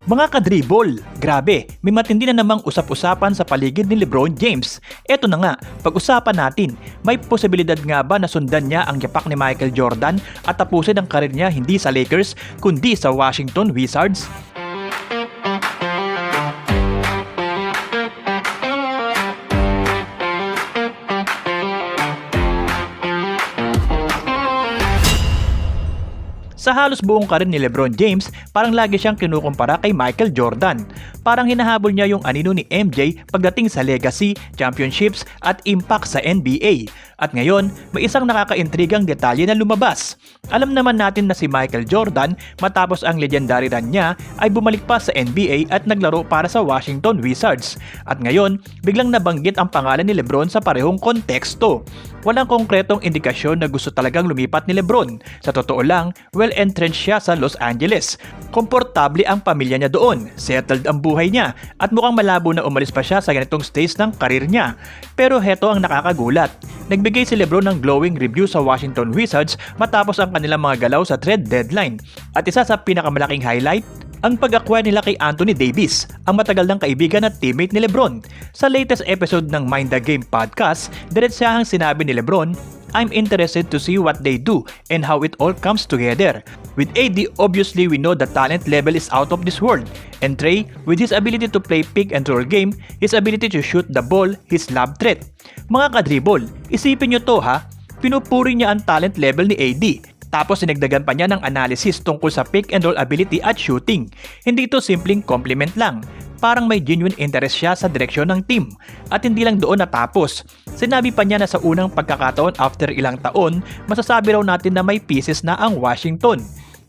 Mga kadribol, grabe, may matindi na namang usap-usapan sa paligid ni LeBron James. Eto na nga, pag-usapan natin, may posibilidad nga ba na sundan niya ang yapak ni Michael Jordan at tapusin ang karir niya hindi sa Lakers kundi sa Washington Wizards? Sa halos buong karir ni LeBron James, parang lagi siyang kinukumpara kay Michael Jordan. Parang hinahabol niya yung anino ni MJ pagdating sa legacy, championships at impact sa NBA. At ngayon, may isang nakakaintrigang detalye na lumabas. Alam naman natin na si Michael Jordan matapos ang legendary run niya ay bumalik pa sa NBA at naglaro para sa Washington Wizards. At ngayon, biglang nabanggit ang pangalan ni LeBron sa parehong konteksto. Walang konkretong indikasyon na gusto talagang lumipat ni LeBron. Sa totoo lang, well-entrenched siya sa Los Angeles. Komportable ang pamilya niya doon, settled ang buhay niya, at mukhang malabo na umalis pa siya sa ganitong stage ng karir niya. Pero heto ang nakakagulat. Nagbigay si LeBron ng glowing review sa Washington Wizards matapos ang kanilang mga galaw sa trade deadline. At isa sa pinakamalaking highlight, ang pag-acquire nila kay Anthony Davis, ang matagal ng kaibigan at teammate ni LeBron. Sa latest episode ng Mind the Game podcast, diretsahang sinabi ni LeBron, "I'm interested to see what they do and how it all comes together. With AD, obviously we know the talent level is out of this world. And Trey, with his ability to play pick and roll game, his ability to shoot the ball, his lob threat." Mga kadribol, isipin nyo to ha, pinupuri niya ang talent level ni AD. Tapos sinagdagan pa niya ng analysis tungkol sa pick and roll ability at shooting. Hindi ito simpleng compliment lang. Parang may genuine interest siya sa direksyon ng team. At hindi lang doon natapos. Sinabi pa niya na sa unang pagkakataon after ilang taon, masasabi raw natin na may pieces na ang Washington.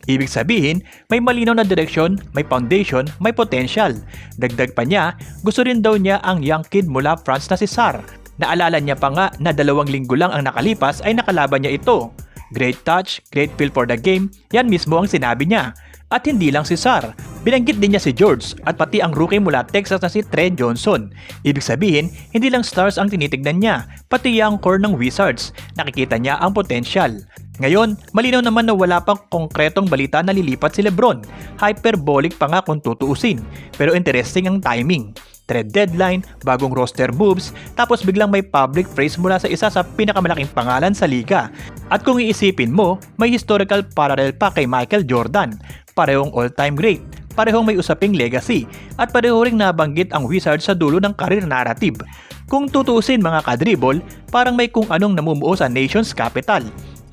Ibig sabihin, may malinaw na direksyon, may foundation, may potential. Dagdag pa niya, gusto rin daw niya ang young kid mula France na si Sarr. Naalala niya pa nga na 2 linggo lang ang nakalipas ay nakalaban niya ito. Great touch, great feel for the game, yan mismo ang sinabi niya. At hindi lang si Sarr, binanggit din niya si George at pati ang rookie mula Texas na si Trey Johnson. Ibig sabihin, hindi lang stars ang tinitignan niya, pati young core ng Wizards, nakikita niya ang potensyal. Ngayon, malinaw naman na wala pang konkretong balita na lilipat si LeBron. Hyperbolic pa nga kung tutuusin, pero interesting ang timing. Trade deadline, bagong roster moves, tapos biglang may public praise mula sa isa sa pinakamalaking pangalan sa liga. At kung iisipin mo, may historical parallel pa kay Michael Jordan. Parehong all-time great, parehong may usaping legacy, at pareho ring nabanggit ang Wizards sa dulo ng career narrative. Kung tutuusin mga kadribol, parang may kung anong namumuo sa nation's capital.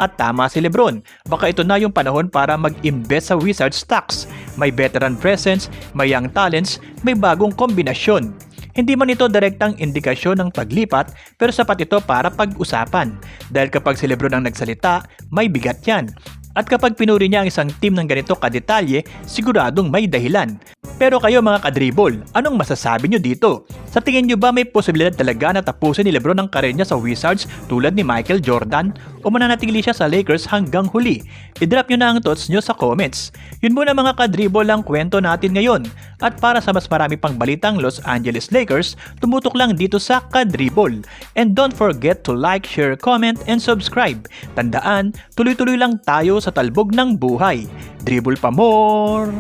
At tama si LeBron, baka ito na yung panahon para mag-invest sa Wizards stocks. May veteran presence, may young talents, may bagong kombinasyon. Hindi man ito direktang indikasyon ng paglipat, pero sapat ito para pag-usapan. Dahil kapag si LeBron ang nagsalita, may bigat yan. At kapag pinuri niya ang isang team ng ganito kadetalye, siguradong may dahilan. Pero kayo mga kadribol, anong masasabi nyo dito? Sa tingin nyo ba may posibilidad talaga na tapusin ni LeBron ang karir niya sa Wizards tulad ni Michael Jordan? O mananatili siya sa Lakers hanggang huli? I-drop nyo na ang thoughts nyo sa comments. Yun muna mga kadribol ang kwento natin ngayon. At para sa mas marami pang balitang Los Angeles Lakers, tumutok lang dito sa Kadribol. And don't forget to like, share, comment, and subscribe. Tandaan, tuloy-tuloy lang tayo sa talbog ng buhay. Dribble pa more!